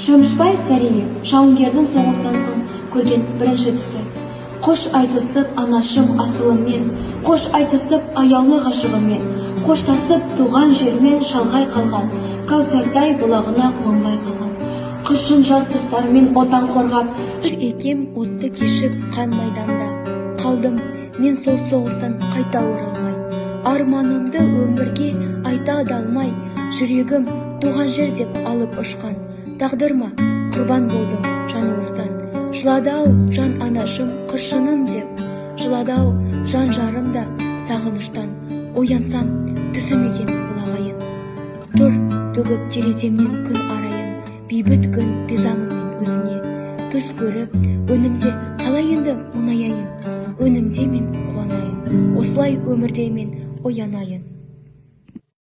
Шөмішбай Сәриев жауынгердің соғыстан соң көрген бірінші түсі. Қош айтысып анашым асылыммен, қош айтысып аяулы ғашығыммен, қоштасып туған жермен шалғай қалған, Кәусардай бұлағына қонбай қалған. Қыршын жас достармен отан қорғап, екем отты кешіп қан майданда. Қалдым мен сол соғыстан қайта оралмай. Арманымды өмірге айта адамай, жүрегім туған жер деп алып ұшқан. Тағдырма құрбан болдым жаңылыстан. Жылады-ау жан анашым қыршыным деп, жылады-ау жан жарым да сағыныштан. Оянсам түсім екен бұлағайын. Тұр төгіп тереземнен күн арайын, бейбіт күн ризамын мен өзіне. Түс көріп өнімде қалай енді мұңаяйын, өнімде мен қуанайын, осылай өмірде мен оянайын.